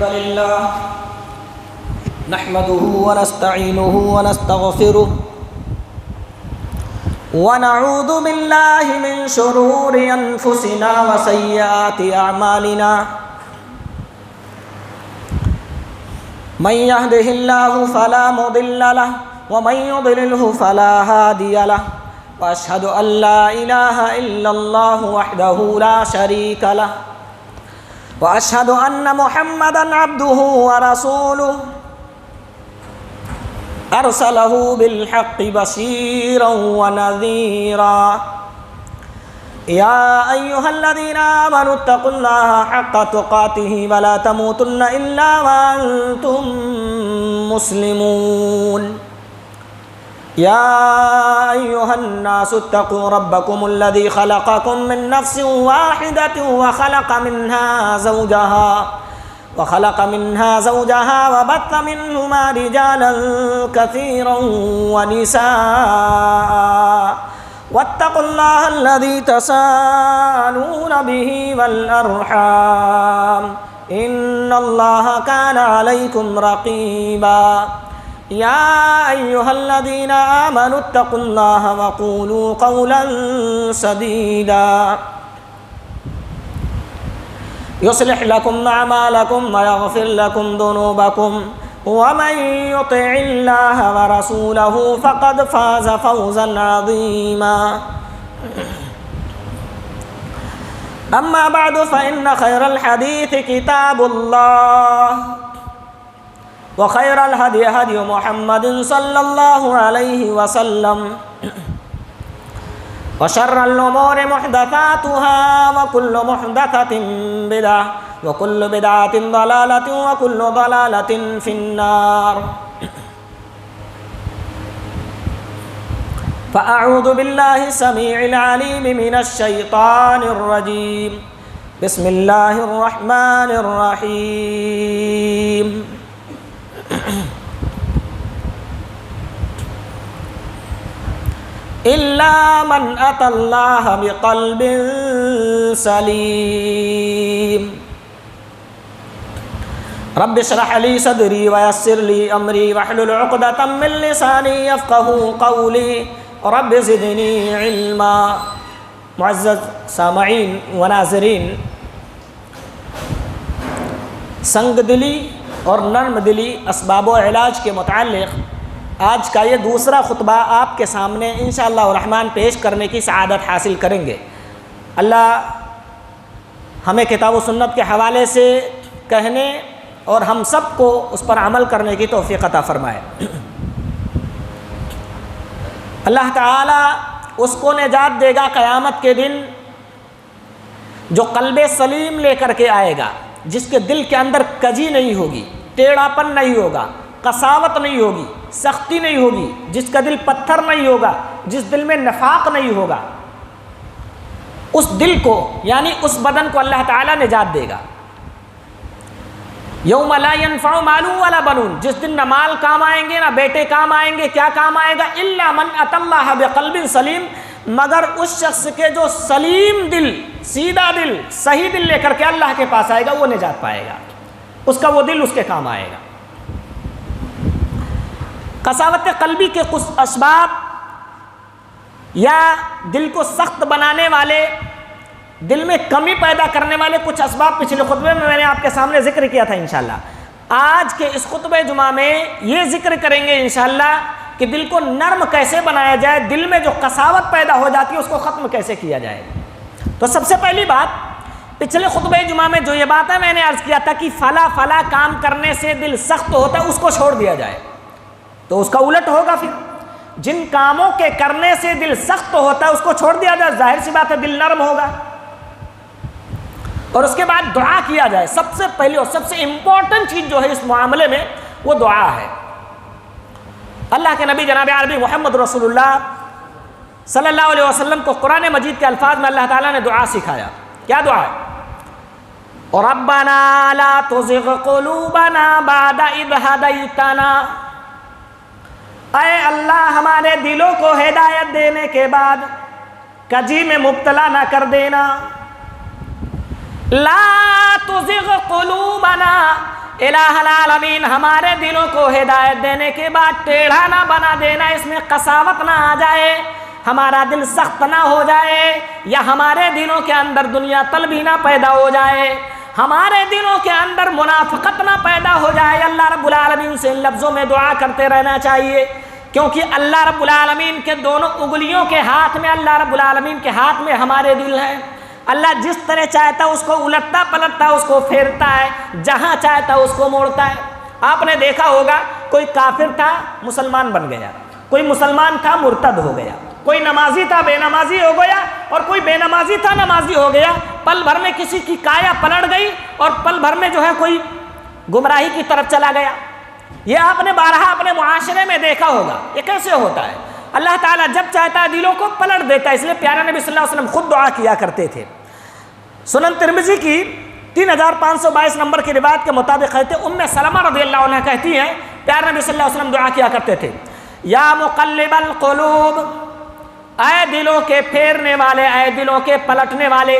الحمد لله نحمده ونستعينه ونستغفره ونعوذ بالله من شرور أنفسنا وسيئات أعمالنا من يهده الله فلا مضل له ومن يضلله فلا هادي له وأشهد أن لا إله إلا الله وحده لا شريك له وأشهد أن محمدًا عبده ورسوله أرسله بالحق بشيرا ونذيرا يا أيها الذين آمنوا اتقوا الله حق تقاته ولا تموتن إلا وأنتم مسلمون يا أيها الناس اتقوا ربكم الذي خلقكم من نفس واحدة وخلق منها زوجها وبث منهما رجالا كثيرا ونساء واتقوا الله الذي تساءلون به والأرحام إن الله كان عليكم رقيبا يا أيها الذين آمنوا اتقوا الله وقولوا قولا سديدا يصلح لكم أعمالكم ويغفر لكم ذنوبكم ومن يطع الله ورسوله فقد فاز فوزا عظيما أما بعد فإن خير الحديث كتاب الله وخير الهدي هدي محمد صلى الله عليه وسلم وشر الأمور محدثاتها وكل محدثة بدعة وكل بدعة ضلالة وكل ضلالة في النار فأعوذ بالله السميع العليم من الشيطان الرجيم بسم الله الرحمن الرحيم إلا من أتى الله بقلب سليم رب اشرح لي صدري ويسر لي أمري واحلل عقدة من لساني يفقهوا قولي رب زدني علما معزز سامعین و ناظرین، سنگ دلی اور نرم دلی اسباب و علاج کے متعلق آج کا یہ دوسرا خطبہ آپ کے سامنے انشاءاللہ الرحمن پیش کرنے کی سعادت حاصل کریں گے۔ اللہ ہمیں کتاب و سنت کے حوالے سے کہنے اور ہم سب کو اس پر عمل کرنے کی توفیق عطا فرمائے۔ اللہ تعالی اس کو نجات دے گا قیامت کے دن جو قلب سلیم لے کر کے آئے گا، جس کے دل کے اندر کجی نہیں ہوگی، ٹیڑھاپن نہیں ہوگا، قساوت نہیں ہوگی، سختی نہیں ہوگی، جس کا دل پتھر نہیں ہوگا، جس دل میں نفاق نہیں ہوگا، اس دل کو یعنی اس بدن کو اللہ تعالی نجات دے گا۔ یوم لا ينفع مال ولا بنون، جس دن نہ مال کام آئیں گے نہ بیٹے کام آئیں گے، کیا کام آئے گا؟ الا من اتى الله بقلب سلیم، مگر اس شخص کے جو سلیم دل، سیدھا دل، صحیح دل لے کر کے اللہ کے پاس آئے گا، وہ نجات پائے گا، اس کا وہ دل اس کے کام آئے گا۔ قساوت قلبی کے کچھ اسباب یا دل کو سخت بنانے والے، دل میں کمی پیدا کرنے والے کچھ اسباب پچھلے خطبے میں نے آپ کے سامنے ذکر کیا تھا۔ انشاءاللہ آج کے اس خطبہ جمعہ میں یہ ذکر کریں گے انشاءاللہ کہ دل کو نرم کیسے بنایا جائے، دل میں جو قساوت پیدا ہو جاتی ہے اس کو ختم کیسے کیا جائے۔ تو سب سے پہلی بات، پچھلے خطبہ جمعہ میں جو یہ بات ہے میں نے عرض کیا تھا کہ فلا کام کرنے سے دل سخت ہوتا ہے، اس کو چھوڑ دیا جائے، تو اس کا الٹ ہوگا۔ پھر جن کاموں کے کرنے سے دل سخت ہوتا ہے اس کو چھوڑ دیا جائے، ظاہر سی بات ہے دل نرم ہوگا۔ اور اس کے بعد دعا کیا جائے۔ سب سے پہلی اور سب سے امپورٹنٹ چیز جو ہے اس معاملے میں وہ دعا ہے۔ اللہ کے نبی جناب عربی محمد رسول اللہ صلی اللہ علیہ وسلم کو قرآن مجید کے الفاظ میں اللہ تعالیٰ نے دعا سکھایا۔ کیا دعا ہے؟ ربنا لا تزغ قلوبنا بعد اذ هديتنا، اے اللہ ہمارے دلوں کو ہدایت دینے کے بعد کجی میں مبتلا نہ کر دینا۔ لا تزغ قلوبنا، الہ العالمین ہمارے دلوں کو ہدایت دینے کے بعد ٹیڑھا نہ بنا دینا، اس میں قساوت نہ آ جائے، ہمارا دل سخت نہ ہو جائے، یا ہمارے دلوں کے اندر دنیا طلبی نہ پیدا ہو جائے، ہمارے دلوں کے اندر منافقت نہ پیدا ہو جائے۔ اللہ رب العالمین سے ان لفظوں میں دعا کرتے رہنا چاہیے، کیونکہ اللہ رب العالمین کے دونوں انگلیوں کے ہاتھ میں، اللہ رب العالمین کے ہاتھ میں ہمارے دل ہیں۔ اللہ جس طرح چاہتا اس کو الٹتا پلٹتا، اس کو پھیرتا ہے، جہاں چاہتا اس کو موڑتا ہے۔ آپ نے دیکھا ہوگا کوئی کافر تھا مسلمان بن گیا، کوئی مسلمان تھا مرتد ہو گیا، کوئی نمازی تھا بے نمازی ہو گیا، اور کوئی بے نمازی تھا نمازی ہو گیا۔ پل بھر میں کسی کی کایا پلٹ گئی اور پل بھر میں جو ہے کوئی گمراہی کی طرف چلا گیا۔ یہ آپ نے بارہا اپنے معاشرے میں دیکھا ہوگا، یہ کیسے ہوتا ہے؟ اللہ تعالیٰ جب چاہتا ہے دلوں کو پلٹ دیتا ہے، اس لیے پیارے نبی صلی اللہ علیہ وسلم خود دعا کیا کرتے تھے۔ سنن ترمذی کی 3522 نمبر کی روایت کے مطابق کہتے ام سلمہ رضی اللہ عنہ کہتی ہیں پیارے نبی صلی اللہ علیہ وسلم دعا کیا کرتے تھے، یا مقلب القلوب، اے دلوں کے پھیرنے والے، اے دلوں کے پلٹنے والے۔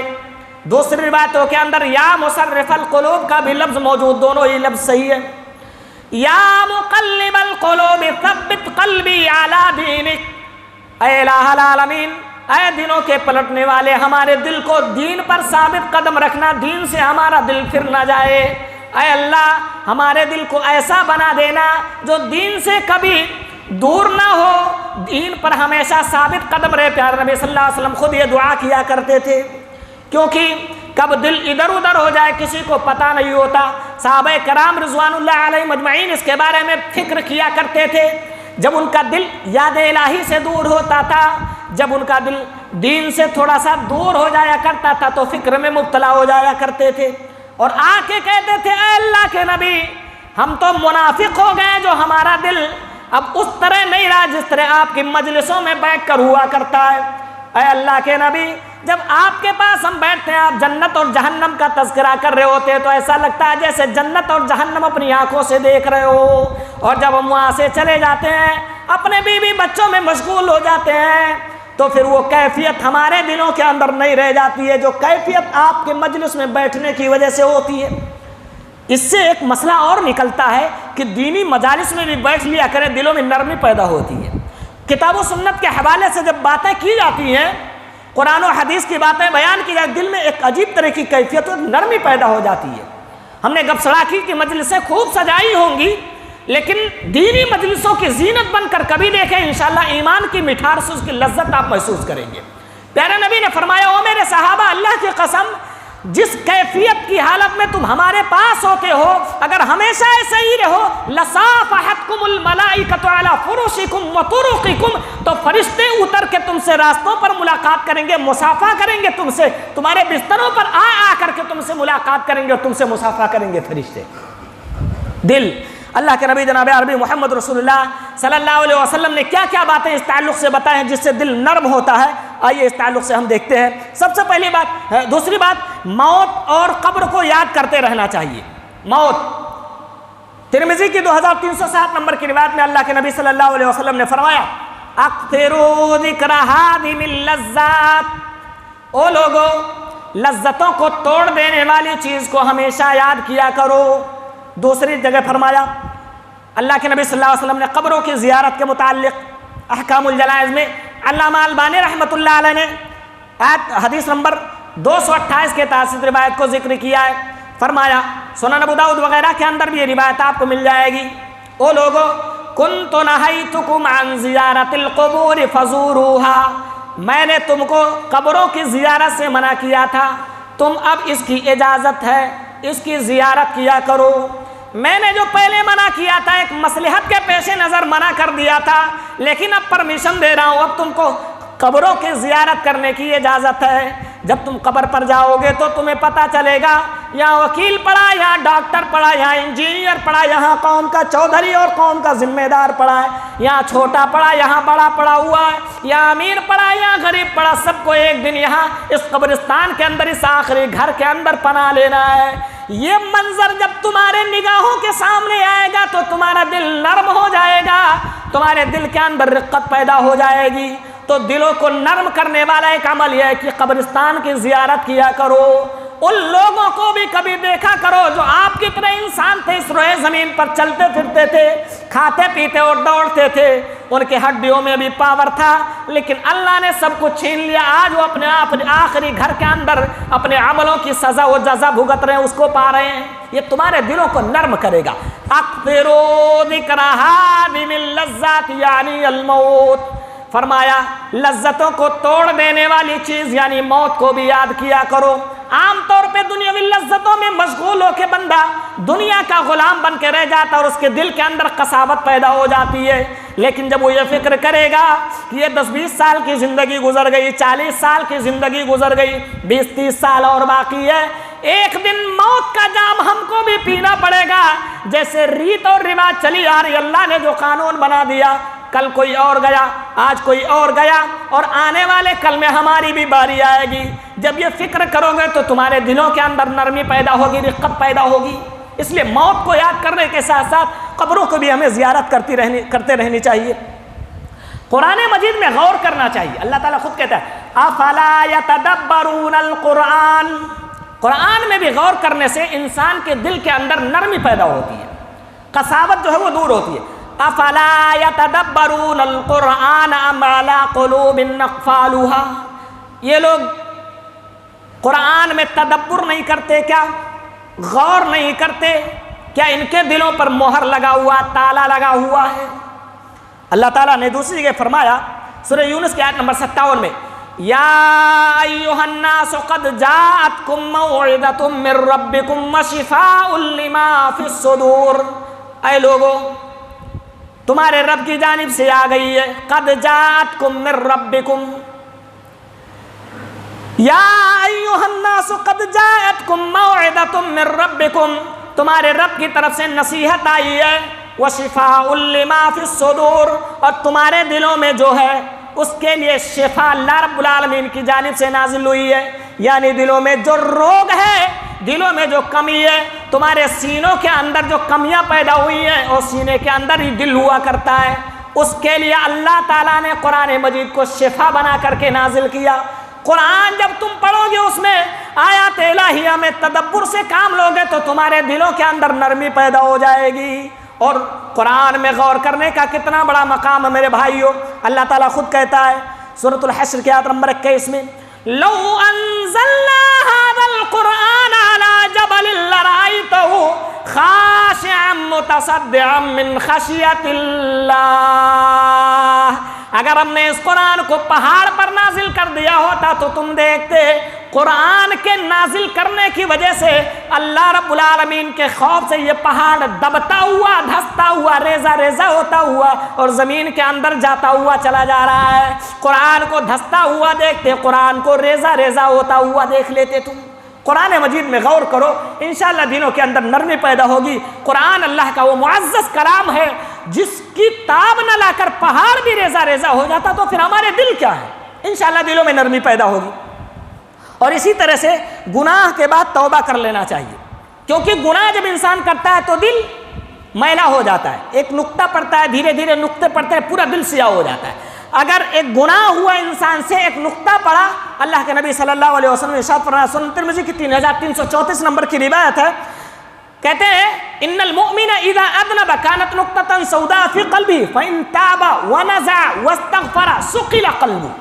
دوسری روایتوں کے اندر یا مصرف القلوب کا بھی لفظ موجود، دونوں ہی لفظ صحیح ہے۔ یا مقلب القلوب ثبت قلبی علی دینک، اے الہ العالمین، اے دلوں کے پلٹنے والے، ہمارے دل کو دین پر ثابت قدم رکھنا، دین سے ہمارا دل پھر نہ جائے۔ اے اللہ ہمارے دل کو ایسا بنا دینا جو دین سے کبھی دور نہ ہو، دین پر ہمیشہ ثابت قدم رہے۔ پیارے نبی صلی اللہ علیہ وسلم خود یہ دعا کیا کرتے تھے، کیونکہ کب دل ادھر ادھر ہو جائے کسی کو پتہ نہیں ہوتا۔ صحابہ کرام رضوان اللہ علیہم اجمعین اس کے بارے میں فکر کیا کرتے تھے۔ جب ان کا دل یاد الہی سے دور ہوتا تھا، جب ان کا دل دین سے تھوڑا سا دور ہو جایا کرتا تھا تو فکر میں مبتلا ہو جایا کرتے تھے، اور آ کے کہتے تھے اے اللہ کے نبی، ہم تو منافق ہو گئے، جو ہمارا دل اب اس طرح نہیں رہا جس طرح آپ کی مجلسوں میں بیٹھ کر ہوا کرتا ہے۔ اے اللہ کے نبی، جب آپ کے پاس ہم بیٹھتے ہیں، آپ جنت اور جہنم کا تذکرہ کر رہے ہوتے ہیں تو ایسا لگتا ہے جیسے جنت اور جہنم اپنی آنکھوں سے دیکھ رہے ہو، اور جب ہم وہاں سے چلے جاتے ہیں، اپنے بیوی بچوں میں مشغول ہو جاتے ہیں، تو پھر وہ کیفیت ہمارے دلوں کے اندر نہیں رہ جاتی ہے جو کیفیت آپ کے مجلس میں بیٹھنے کی وجہ سے ہوتی ہے۔ اس سے ایک مسئلہ اور نکلتا ہے کہ دینی مجالس میں بھی بیٹھ لیا کریں، دلوں میں نرمی پیدا ہوتی ہے۔ کتاب و سنت کے حوالے سے جب باتیں کی جاتی ہیں، قرآن و حدیث کی باتیں بیان کی جائے، دل میں ایک عجیب طرح کی کیفیت اور نرمی پیدا ہو جاتی ہے۔ ہم نے گپ سڑاکی کی مجلسیں خوب سجائی ہوں گی، لیکن دینی مجلسوں کی زینت بن کر کبھی دیکھیں، انشاءاللہ ایمان کی مٹھاس، اس کی لذت آپ محسوس کریں گے۔ پیارے نبی نے فرمایا، او میرے صحابہ، اللہ کی قسم، جس کیفیت کی حالت میں تم ہمارے پاس ہوتے ہو، اگر ہمیشہ ایسے ہی رہو، لصافحتکم الملائکۃ علی فرشکم وطرقکم، تو فرشتے اتر کے تم سے راستوں پر ملاقات کریں گے، مصافحہ کریں گے تم سے، تمہارے بستروں پر آ کر کے تم سے ملاقات کریں گے اور تم سے مصافحہ کریں گے فرشتے۔ دل، اللہ کے نبی جناب عربی محمد رسول اللہ صلی اللہ علیہ وسلم نے کیا کیا باتیں اس تعلق سے بتائیں ہیں جس سے دل نرم ہوتا ہے، آئیے اس تعلق سے ہم دیکھتے ہیں۔ سب سے پہلی بات، دوسری بات، موت اور قبر کو یاد کرتے رہنا چاہیے۔ موت، ترمذی کی 2307 نمبر کی روایت میں اللہ کے نبی صلی اللہ علیہ وسلم نے فرمایا، اکثروا ذکر ہادم اللذات، او لوگو، لذتوں کو توڑ دینے والی چیز کو ہمیشہ یاد کیا کرو۔ دوسری جگہ فرمایا اللہ کے نبی صلی اللہ علیہ وسلم نے قبروں کی زیارت کے متعلق احکام الجنائز میں علامہ البانی رحمۃ اللہ علیہ نے حدیث نمبر 228 کے تحت روایت کو ذکر کیا ہے۔ فرمایا، سنن ابو داؤد وغیرہ کے اندر بھی یہ روایت آپ کو مل جائے گی، او لوگو، کنت نہیتکم عن زیارت القبور فزوروها، میں نے تم کو قبروں کی زیارت سے منع کیا تھا، تم اب اس کی اجازت ہے، اس کی زیارت کیا کرو۔ میں نے جو پہلے منع کیا تھا، ایک مصلحت کے پیش نظر منع کر دیا تھا، لیکن اب پرمیشن دے رہا ہوں، اب تم کو قبروں کی زیارت کرنے کی اجازت ہے۔ جب تم قبر پر جاؤ گے تو تمہیں پتہ چلے گا، یہاں وکیل پڑا، یہاں ڈاکٹر پڑا، یہاں انجینئر پڑا، یہاں قوم کا چودھری اور قوم کا ذمہ دار پڑا ہے، یہاں چھوٹا پڑا، یہاں بڑا پڑا ہوا ہے، یہاں امیر پڑا، یہاں غریب پڑا، سب کو ایک دن یہاں اس قبرستان کے اندر، اس آخری گھر کے اندر پناہ لینا ہے۔ یہ منظر جب تمہارے نگاہوں کے سامنے آئے گا تو تمہارا دل نرم ہو جائے گا، تمہارے دل کے اندر رقت پیدا ہو جائے گی۔ تو دلوں کو نرم کرنے والا ایک عمل یہ ہے کہ قبرستان کی زیارت کیا کرو، ان لوگوں کو بھی کبھی دیکھا کرو جو آپ کی طرح انسان تھے، اس زمین پر چلتے پھرتے تھے، کھاتے پیتے اور دوڑتے تھے، ان کے ہڈیوں میں بھی پاور تھا، لیکن اللہ نے سب کچھ چھین لیا۔ آج وہ اپنے آخری گھر کے اندر اپنے عملوں کی سزا و جزا بھگت رہے ہیں، اس کو پا رہے ہیں۔ یہ تمہارے دلوں کو نرم کرے گا۔ اکثروا ذکر ہادم اللذات یعنی الموت، فرمایا لذتوں کو توڑ دینے والی چیز یعنی موت کو بھی یاد کیا کرو۔ عام طور پہ دنیاوی لذتوں میں مشغول ہو کے بندہ دنیا کا غلام بن کے رہ جاتا اور اس کے دل کے اندر قساوت پیدا ہو جاتی ہے، لیکن جب وہ یہ فکر کرے گا کہ یہ 10-20 سال کی زندگی گزر گئی، 40 سال کی زندگی گزر گئی، 20-30 سال اور باقی ہے، ایک دن موت کا جام ہم کو بھی پینا پڑے گا۔ جیسے ریت اور رواج چلی آ رہی، اللہ نے جو قانون بنا دیا، کل کوئی اور گیا، آج کوئی اور گیا، اور آنے والے کل میں ہماری بھی باری آئے گی۔ جب یہ فکر کرو گے تو تمہارے دلوں کے اندر نرمی پیدا ہوگی، رقت پیدا ہوگی۔ اس لیے موت کو یاد کرنے کے ساتھ ساتھ قبروں کو بھی ہمیں زیارت کرتے رہنی چاہیے۔ قرآن مجید میں غور کرنا چاہیے۔ اللہ تعالیٰ خود کہتا ہے افلا یتدبرون القرآن، قرآن میں بھی غور کرنے سے انسان کے دل کے اندر نرمی پیدا ہوتی ہے، قساوت جو ہے وہ دور ہوتی ہے۔ افلا یتدبرون القرآن ام علی قلوب اقفالها، یہ لوگ قرآن میں تدبر نہیں کرتے کیا؟ غور نہیں کرتے کیا؟ ان کے دلوں پر مہر لگا ہوا، تالا لگا ہوا ہے۔ اللہ تعالیٰ نے دوسری جگہ فرمایا سورہ یونس کی آیت نمبر 57 میں، یا ایھا الناس قد جاءتکم موعظۃ من ربکم وشفاء لما فی الصدور، اے لوگو تمہارے رب کی جانب سے آ گئی ہے، قد جاءتکم من ربکم، یا ایھا الناس قد جاءتکم موعظۃ من ربکم، تمہارے رب کی طرف سے نصیحت آئی ہے، وشفاء لما فی الصدور، اور تمہارے دلوں میں جو ہے اس کے لیے شفا اللہ رب العالمین کی جانب سے نازل ہوئی ہے، یعنی دلوں میں جو روگ ہے، دلوں میں جو کمی ہے، تمہارے سینوں کے اندر جو کمیاں پیدا ہوئی ہیں، اور سینے کے اندر ہی دل ہوا کرتا ہے، اس کے لیے اللہ تعالیٰ نے قرآن مجید کو شفا بنا کر کے نازل کیا۔ قرآن جب تم پڑھو گے، اس میں آیات الہیہ میں تدبر سے کام لوگے تو تمہارے دلوں کے اندر نرمی پیدا ہو جائے گی۔ اور قرآن میں غور کرنے کا کتنا بڑا مقام ہے میرے بھائیو۔ اللہ تعالیٰ خود کہتا ہے سورۃ الحشر کی آیت نمبر 21 میں، لو انزلنا هذا القرآن على جبل لرأيته خاشعا متصدعا من خشیۃ اللہ، اگر ہم نے اس قرآن کو پہاڑ پر نازل کر دیا ہوتا تو تم دیکھتے قرآن کے نازل کرنے کی وجہ سے اللہ رب العالمین کے خوف سے یہ پہاڑ دبتا ہوا، دھستا ہوا، ریزہ ریزہ ہوتا ہوا اور زمین کے اندر جاتا ہوا چلا جا رہا ہے۔ قرآن کو دھستا ہوا دیکھتے، قرآن کو ریزہ ریزہ ہوتا ہوا دیکھ لیتے تم۔ قرآن مجید میں غور کرو، انشاءاللہ دینوں کے اندر نرمی پیدا ہوگی۔ قرآن اللہ کا وہ معزز کلام ہے، جس کی تاب نہ لا کر پہاڑ بھی ریزہ ریزہ ہو جاتا تو پھر ہمارے دل کیا ہے؟ انشاءاللہ دلوں میں نرمی پیدا ہوگی۔ اور اسی طرح سے گناہ کے بعد توبہ کر لینا چاہیے، کیونکہ گناہ جب انسان کرتا ہے تو دل میلا ہو جاتا ہے، ایک نقطہ پڑتا ہے، دھیرے دھیرے نقطے پڑتے ہیں، پورا دل سیاہ ہو جاتا ہے۔ اگر ایک گناہ ہوا انسان سے، ایک نقطہ پڑا، اللہ کے نبی صلی اللہ علیہ وسلم نے ارشاد فرمایا، سنن ترمذی کی 3334 نمبر کی روایت ہے، کہتے ہیں ان المؤمن اذا اذنب كانت نقطة سوداء في قلبه فان تاب ونزع واستغفر سقل قلبه،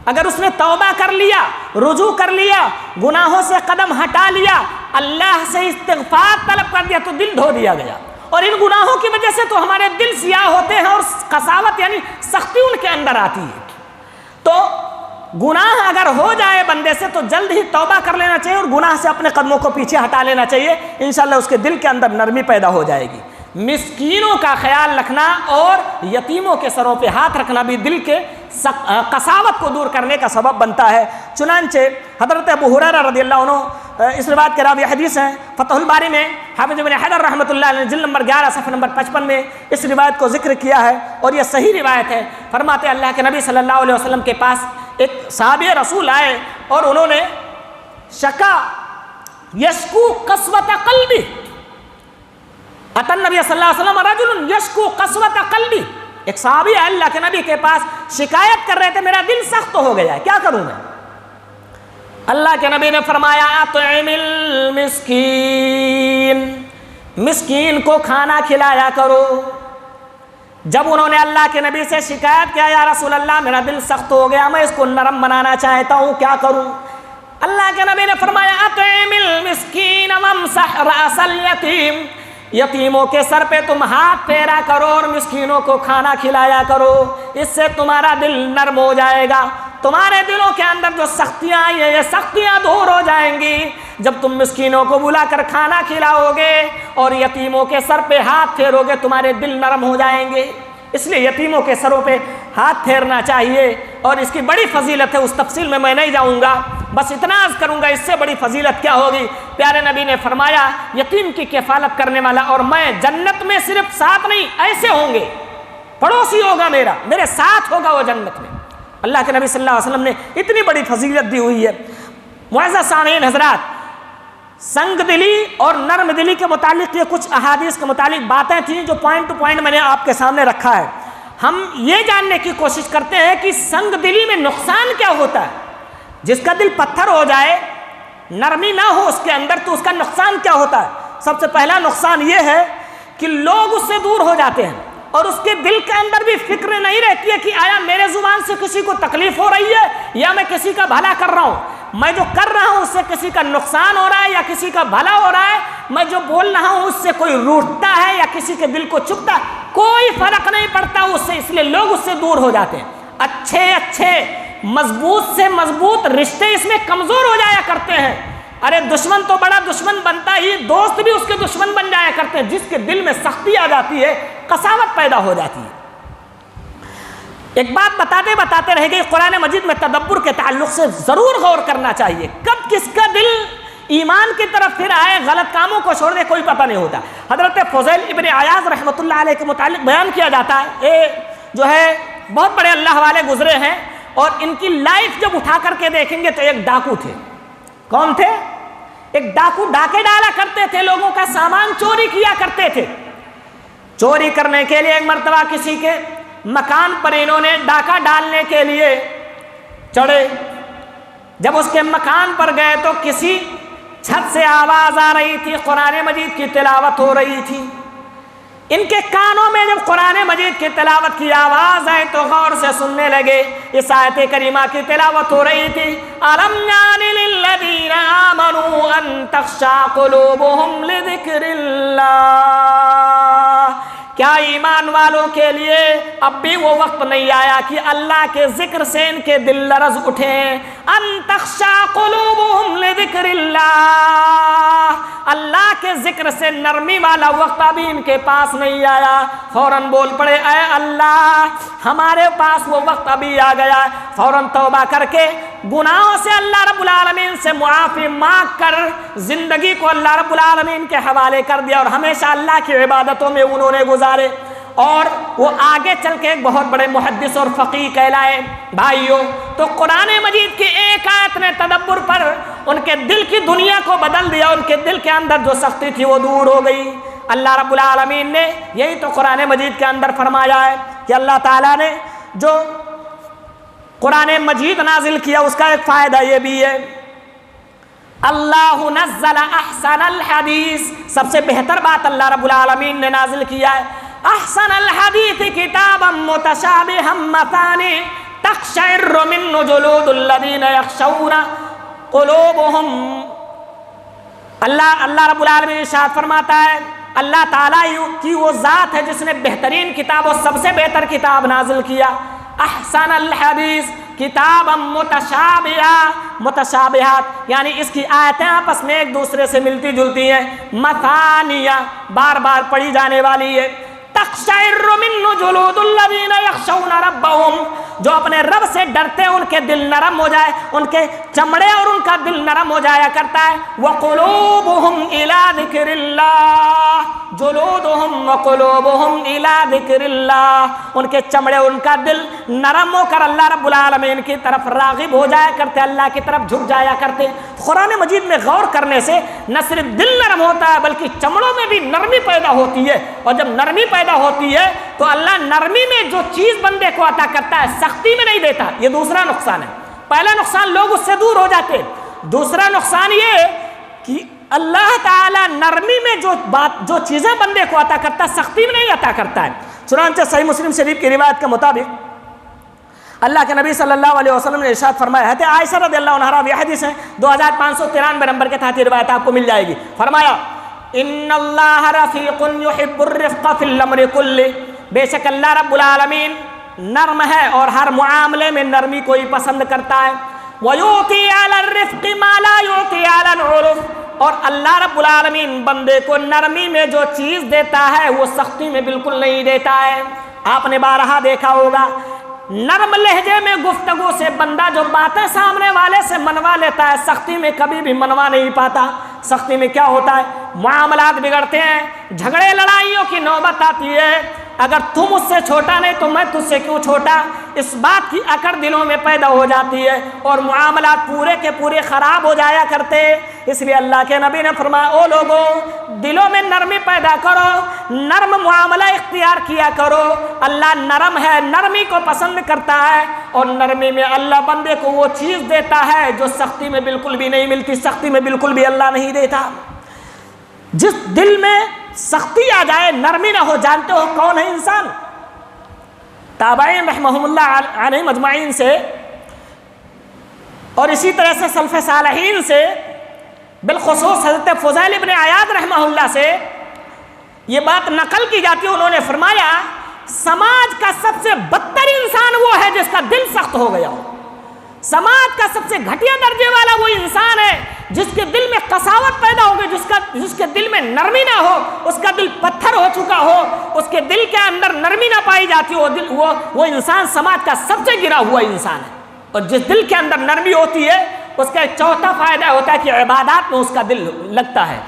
اگر اس نے توبہ کر لیا، رجوع کر لیا، گناہوں سے قدم ہٹا لیا، اللہ سے استغفار طلب کر دیا تو دل دھو دیا گیا۔ اور ان گناہوں کی وجہ سے تو ہمارے دل سیاہ ہوتے ہیں اور قساوت یعنی سختی ان کے اندر آتی ہے۔ تو گناہ اگر ہو جائے بندے سے تو جلد ہی توبہ کر لینا چاہیے اور گناہ سے اپنے قدموں کو پیچھے ہٹا لینا چاہیے، انشاءاللہ اس کے دل کے اندر نرمی پیدا ہو جائے گی۔ مسکینوں کا خیال رکھنا اور یتیموں کے سروں پہ ہاتھ رکھنا بھی دل کے قساوت کو دور کرنے کا سبب بنتا ہے۔ چنانچہ حضرت ابو ہریرہ رضی اللہ عنہ اس روایت کے راوی حدیث ہیں، فتح الباری میں حافظ ابن حجر رحمۃ اللہ علیہ نے جلد نمبر 11 صفحہ نمبر 55 میں اس روایت کو ذکر کیا ہے اور یہ صحیح روایت ہے۔ فرماتے ہیں اللہ کے نبی صلی اللہ علیہ وسلم کے پاس ایک صحابی رسول آئے اور انہوں نے شکا یشکو قسوۃ قلبی، اتى النبی صلی اللہ علیہ وسلم رجل یشکو قسوۃ قلبی، ایک صحابی ہے اللہ کے نبی کے پاس شکایت کر رہے تھے میرا دل سخت ہو گیا ہے، کیا کروں میں؟ اللہ کے نبی نے فرمایا اطعم المسکین، مسکین کو کھانا کھلایا کرو۔ جب انہوں نے اللہ کے نبی سے شکایت کیا یا رسول اللہ میرا دل سخت ہو گیا، میں اس کو نرم بنانا چاہتا ہوں، کیا کروں؟ اللہ کے نبی نے فرمایا اطعم المسکین وامسح رأس الیتیم، یتیموں کے سر پہ تم ہاتھ پھیرا کرو اور مسکینوں کو کھانا کھلایا کرو، اس سے تمہارا دل نرم ہو جائے گا، تمہارے دلوں کے اندر جو سختیاں آئی ہیں یہ سختیاں دور ہو جائیں گی۔ جب تم مسکینوں کو بلا کر کھانا کھلاؤ گے اور یتیموں کے سر پہ ہاتھ پھیرو گے تمہارے دل نرم ہو جائیں گے۔ اس لیے یتیموں کے سروں پہ ہاتھ پھیرنا چاہیے، اور اس کی بڑی فضیلت ہے، اس تفصیل میں نہیں جاؤں گا، بس اتنا عرض کروں گا اس سے بڑی فضیلت کیا ہوگی۔ پیارے نبی نے فرمایا یتیم کی کفالت کرنے والا اور میں جنت میں صرف ساتھ نہیں ایسے ہوں گے، پڑوسی ہوگا میرا، میرے ساتھ ہوگا وہ جنت میں۔ اللہ کے نبی صلی اللہ علیہ وسلم نے اتنی بڑی فضیلت دی ہوئی ہے۔ معزز سامعین حضرات، سنگ دلی اور نرم دلی کے متعلق یہ کچھ احادیث کے متعلق باتیں تھیں جو پوائنٹ ٹو پوائنٹ میں نے آپ کے سامنے رکھا ہے۔ ہم یہ جاننے کی کوشش کرتے ہیں کہ سنگ دلی میں نقصان کیا ہوتا ہے۔ جس کا دل پتھر ہو جائے، نرمی نہ ہو اس کے اندر، تو اس کا نقصان کیا ہوتا ہے؟ سب سے پہلا نقصان یہ ہے کہ لوگ اس سے دور ہو جاتے ہیں اور اس کے دل کے اندر بھی فکر نہیں رہتی ہے کہ آیا میرے زبان سے کسی کو تکلیف ہو رہی ہے یا میں کسی کا بھلا کر رہا ہوں، میں جو کر رہا ہوں اس سے کسی کا نقصان ہو رہا ہے یا کسی کا بھلا ہو رہا ہے، میں جو بول رہا ہوں اس سے کوئی روٹتا ہے یا کسی کے دل کو چبھتا ہے، کوئی فرق نہیں پڑتا اس سے، اس لیے لوگ اس سے دور ہو جاتے ہیں۔ اچھے مضبوط سے مضبوط رشتے اس میں کمزور ہو جایا کرتے ہیں۔ ارے دشمن تو بڑا دشمن بنتا ہی، دوست بھی اس کے دشمن بن جایا کرتے ہیں۔ جس کے دل میں سختی آ جاتی ہے، قساوت پیدا ہو جاتی ہے۔ ایک بات بتاتے رہ گئے، قرآن مجید میں تدبر کے تعلق سے ضرور غور کرنا چاہیے۔ کب کس کا دل ایمان کی طرف پھر آئے، غلط کاموں کو چھوڑ دے، کوئی پتہ نہیں ہوتا۔ حضرت فضیل ابن عیاض رحمۃ اللہ علیہ کے متعلق بیان کیا جاتا ہے، جو ہے بہت بڑے اللہ والے گزرے ہیں، اور ان کی لائف جب اٹھا کر کے دیکھیں گے تو ایک ڈاکو تھے۔ کون تھے؟ ایک ڈاکو، ڈاکے ڈالا کرتے تھے، لوگوں کا سامان چوری کیا کرتے تھے۔ چوری کرنے کے لیے ایک مرتبہ کسی کے مکان پر انہوں نے ڈاکہ ڈالنے کے لیے چڑھے۔ جب اس کے مکان پر گئے تو کسی چھت سے آواز آ رہی تھی، قرآن مجید کی تلاوت ہو رہی تھی۔ ان کے کانوں میں جب قرآن مجید کی تلاوت کی آواز آئی تو غور سے سننے لگے۔ اس آیت کریمہ کی تلاوت ہو رہی تھی، أَلَمْ يَعْنِ لِلَّذِينَ آمَنُوا أَن تَخْشَعَ قُلُوبُهُمْ لِذِكْرِ اللَّهِ، کیا ایمان والوں کے لیے اب بھی وہ وقت نہیں آیا کہ اللہ کے ذکر سے ان کے دل لرز اٹھیں؟ ان تخشع قلوبهم لذکر اللہ، اللہ کے ذکر سے نرمی والا وقت ابھی ان کے پاس نہیں آیا۔ فوراً بول پڑے اے اللہ ہمارے پاس وہ وقت ابھی آ گیا۔ فوراً توبہ کر کے گناہوں سے اللہ رب العالمین سے معافی مانگ کر زندگی کو اللہ رب العالمین کے حوالے کر دیا، اور ہمیشہ اللہ کی عبادتوں میں انہوں نے گزارے، اور وہ آگے چل کے ایک بہت بڑے محدث اور فقیہ کہلائے۔ بھائیوں، تو قرآن مجید کی ایک آیت نے تدبر پر ان کے دل کی دنیا کو بدل دیا، ان کے دل کے اندر جو سختی تھی وہ دور ہو گئی۔ اللہ رب العالمین نے یہی تو قرآن مجید کے اندر فرمایا ہے کہ اللہ تعالیٰ نے جو قرآن مجید نازل کیا اس کا ایک فائدہ یہ بھی ہے، اللہ نزل احسن الحدیث، سب سے بہتر بات اللہ رب العالمین نے نازل کیا ہے، احسن الحدیث کتابا متشابہا مثانی تقشعر منہ جلود الذین یخشون قلوبہم۔ اللہ رب العالمین ارشاد فرماتا ہے، اللہ تعالیٰ کی وہ ذات ہے جس نے بہترین کتاب اور سب سے بہتر کتاب نازل کیا، احسن الحدیث کتابا متشابہات، یعنی اس کی آیتیں آپس میں ایک دوسرے سے ملتی جلتی ہیں، مثانیہ بار بار پڑھی جانے والی ہے، تقشعر منہ جلود الذین یخشون ربہم، جو اپنے رب سے ڈرتے ہیں ان کے دل نرم ہو جائے، ان کے چمڑے اور ان کا دل نرم ہو جایا کرتا ہے۔ وقلوبہم الی ذکر اللہ، جلودہم وقلوبہم الی ذکر اللہ، ان کے چمڑے ان کا دل نرم ہو کر اللہ رب العالمین کی طرف راغب ہو جایا کرتے، اللہ کی طرف جھک جایا کرتے۔ قرآن مجید میں غور کرنے سے نہ صرف دل نرم ہوتا ہے بلکہ چمڑوں میں بھی نرمی پیدا ہوتی ہے، اور جب نرمی پیدا ہوتی ہے تو اللہ نرمی میں جو چیز بندے کو عطا کرتا ہے سختی میں نہیں دیتا۔ یہ دوسرا نقصان ہے۔ پہلا نقصان لوگ اس سے دور ہو جاتے، دوسرا نقصان یہ کہ اللہ تعالیٰ نرمی میں جو چیزیں بندے کو عطا کرتا ہے سختی میں نہیں عطا کرتا ہے. چنانچہ صحیح مسلم شریف کی روایت کے مطابق اللہ کے نبی صلی اللہ علیہ وسلم نے ارشاد فرمایا ہے عائشہ رضی اللہ عنہا، یہ حدیث ہے 2593 نمبر کے تحت روایت آپ کو مل جائے گی. فرمایا ان اللہ رفیق یحب الرفق فی الامر کلہ، بے شک اللہ رب العالمین نرم ہے اور ہر معاملے میں نرمی کو ہی پسند کرتا ہے. وَيُعْطِي عَلَى الرِّفْقِ مَا لَا يُعْطِي عَلَى الْعُرُفِ، اور اللہ رب العالمین بندے کو نرمی میں جو چیز دیتا ہے وہ سختی میں بالکل نہیں دیتا ہے. آپ نے بارہا دیکھا ہوگا نرم لہجے میں گفتگو سے بندہ جو باتیں سامنے والے سے منوا لیتا ہے سختی میں کبھی بھی منوا نہیں پاتا. سختی میں کیا ہوتا ہے؟ معاملات بگڑتے ہیں، جھگڑے لڑائیوں کی نوبت آتی ہے. اگر تم مجھ سے چھوٹا نہیں تو میں تجھ سے کیوں چھوٹا، اس بات کی اکڑ دلوں میں پیدا ہو جاتی ہے اور معاملات پورے کے پورے خراب ہو جایا کرتے. اس لیے اللہ کے نبی نے فرمایا او لوگو دلوں میں نرمی پیدا کرو، نرم معاملہ اختیار کیا کرو. اللہ نرم ہے، نرمی کو پسند کرتا ہے اور نرمی میں اللہ بندے کو وہ چیز دیتا ہے جو سختی میں بالکل بھی نہیں ملتی، سختی میں بالکل بھی اللہ نہیں دیتا. جس دل میں سختی آ جائے نرمی نہ ہو، جانتے ہو کون ہے انسان؟ تابعین رحمہم اللہ علیہ مجمعین سے اور اسی طرح سے سلف صالحین سے، بالخصوص حضرت فضیل ابن عیاض رحمہ اللہ سے یہ بات نقل کی جاتی ہے. انہوں نے فرمایا سماج کا سب سے بدتر انسان وہ ہے جس کا دل سخت ہو گیا ہو. سماج کا سب سے گھٹیا درجے والا وہ انسان ہے جس کے دل میں قساوت پیدا ہو گئی، جس کے دل میں نرمی نہ ہو، اس کا دل پتھر ہو چکا ہو، اس کے دل کے اندر نرمی نہ پائی جاتی ہو. وہ انسان سماج کا سب سے گرا ہوا انسان ہے. اور جس دل کے اندر نرمی ہوتی ہے اس کا ایک چوتھا فائدہ ہوتا ہے کہ عبادات میں اس کا دل لگتا ہے.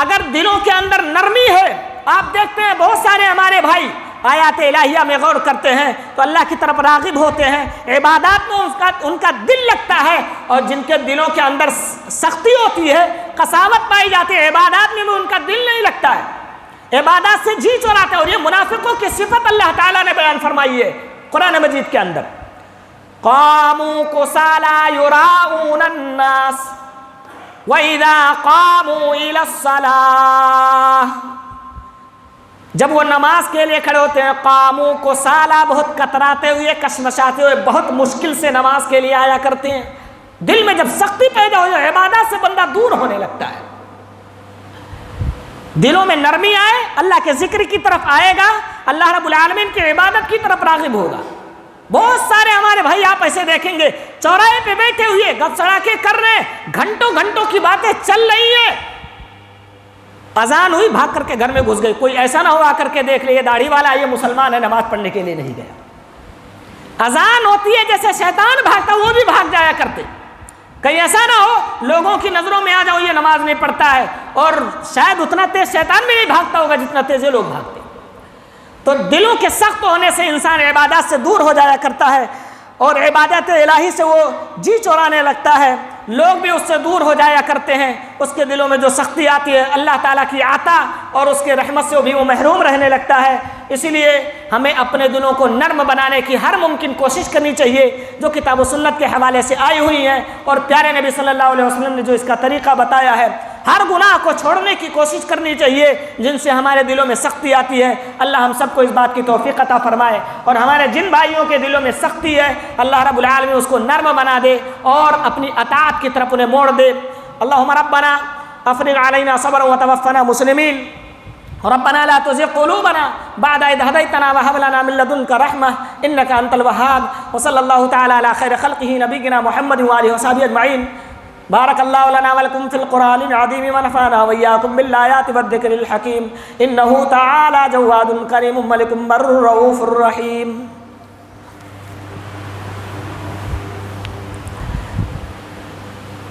اگر دلوں کے اندر نرمی ہے، آپ دیکھتے ہیں بہت سارے ہمارے بھائی آیات الہیہ میں غور کرتے ہیں تو اللہ کی طرف راغب ہوتے ہیں، عبادات میں ان کا دل لگتا ہے. اور جن کے دلوں کے اندر سختی ہوتی ہے، قساوت پائی جاتی ہے، عبادات میں ان کا دل نہیں لگتا ہے، عبادات سے جی چوراتے ہیں. اور یہ منافقوں کی صفت اللہ تعالیٰ نے بیان فرمائی ہے قرآن مجید کے اندر. قاموا کسالی یراؤون الناس وَإِذَا قَامُوا إِلَى الصَّلَاةِ، جب وہ نماز کے لیے کھڑے ہوتے ہیں قاموا کسالی، بہت کتراتے ہوئے، کشمشاتے ہوئے، بہت مشکل سے نماز کے لیے آیا کرتے ہیں. دل میں جب سختی پیدا ہو جائے عبادات سے بندہ دور ہونے لگتا ہے. دلوں میں نرمی آئے، اللہ کے ذکر کی طرف آئے گا، اللہ رب العالمین کی عبادت کی طرف راغب ہوگا. بہت سارے ہمارے بھائی آپ ایسے دیکھیں گے چوراہے پہ بیٹھے ہوئے گپ سڑاکے کر رہے ہیں، گھنٹوں گھنٹوں کی باتیں چل رہی ہیں، اذان ہوئی بھاگ کر کے گھر میں گھس گئے. کوئی ایسا نہ ہو آ کر کے دیکھ لے یہ داڑھی والا یہ مسلمان ہے نماز پڑھنے کے لیے نہیں گیا. اذان ہوتی ہے جیسے شیطان بھاگتا وہ بھی بھاگ جایا کرتے. کہیں ایسا نہ ہو لوگوں کی نظروں میں آ جاؤ یہ نماز نہیں پڑھتا ہے، اور شاید اتنا تیز شیطان بھی نہیں بھاگتا ہوگا جتنا تیز یہ لوگ بھاگتے. تو دلوں کے سخت ہونے سے انسان عبادات سے دور ہو جایا کرتا ہے اور عبادت الہی سے وہ جی چورانے لگتا ہے. لوگ بھی اس سے دور ہو جایا کرتے ہیں. اس کے دلوں میں جو سختی آتی ہے اللہ تعالیٰ کی عطا اور اس کے رحمت سے بھی وہ محروم رہنے لگتا ہے. اسی لیے ہمیں اپنے دلوں کو نرم بنانے کی ہر ممکن کوشش کرنی چاہیے جو کتاب و سنت کے حوالے سے آئی ہوئی ہیں اور پیارے نبی صلی اللہ علیہ وسلم نے جو اس کا طریقہ بتایا ہے. ہر گناہ کو چھوڑنے کی کوشش کرنی چاہیے جن سے ہمارے دلوں میں سختی آتی ہے. اللہ ہم سب کو اس بات کی توفیق عطا فرمائے اور ہمارے جن بھائیوں کے دلوں میں سختی ہے اللہ رب العالمین اس کو نرم بنا دے اور اپنی اطاعت کی طرف انہیں موڑ دے. اللہم ربنا افرغ علینا صبرا وتوفنا مسلمین. ربنا لا تزغ قلوبنا بعد إذ هديتنا وهب لنا من لدنك رحمة إنك أنت الوهاب. وصلى الله تعالى على خير خلقه نبينا محمد وآله وصحبه أجمعين. بارك الله لنا ولكم في القرآن العظيم ونفعنا وإياكم بالآيات والذكر الحكيم إنه تعالى جواد كريم ملك بر رؤوف رحيم.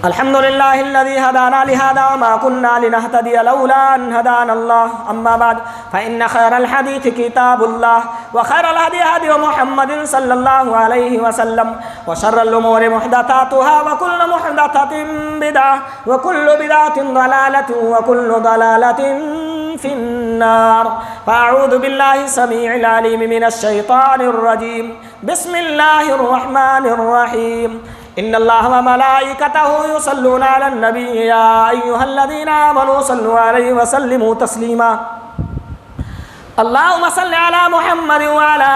الحمد لله الذي هدانا لهذا وما كنا لنهتدي لولا أن هدانا الله. أما بعد فإن خير الحديث كتاب الله وخير الهدي هدي محمد صلى الله عليه وسلم وشر الأمور محدثاتها وكل محدثة بدعة وكل بدعة ضلالة وكل ضلالة في النار. فأعوذ بالله السميع العليم من الشيطان الرجيم. بسم الله الرحمن الرحيم. ان اللہ و ملائکتہ یصلون علی النبی یا ایھا الذین آمنوا صلوا علیہ وسلموا تسلیما اللهم صل على محمد وعلى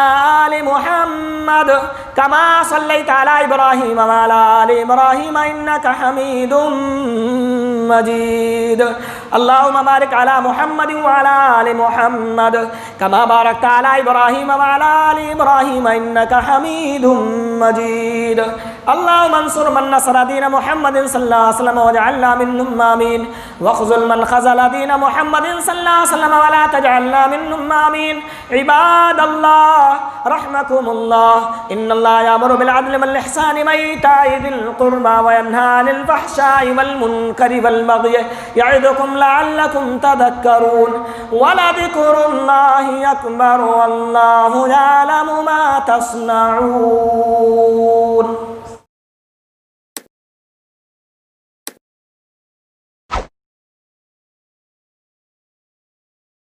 آل محمد كما صليت على إبراهيم وعلى آل إبراهيم إنك حميد مجيد اللهم بارك على محمد وعلى آل محمد كما باركت على إبراهيم وعلى آل إبراهيم إنك حميد مجيد اللهم انصر من نصر دين محمد صلى الله عليه وسلم واجعلنا منهم آمين واخذل من خذل دين محمد صلى الله عليه وسلم ولا تجعلنا منهم آمين عباد الله رحمكم الله إن الله يأمر بالعدل والإحسان وإيتاء ذي القربى وينهى عن الفحشاء والمنكر والبغي يعظكم لعلكم تذكرون ولذكر الله أكبر والله يعلم ما تصنعون.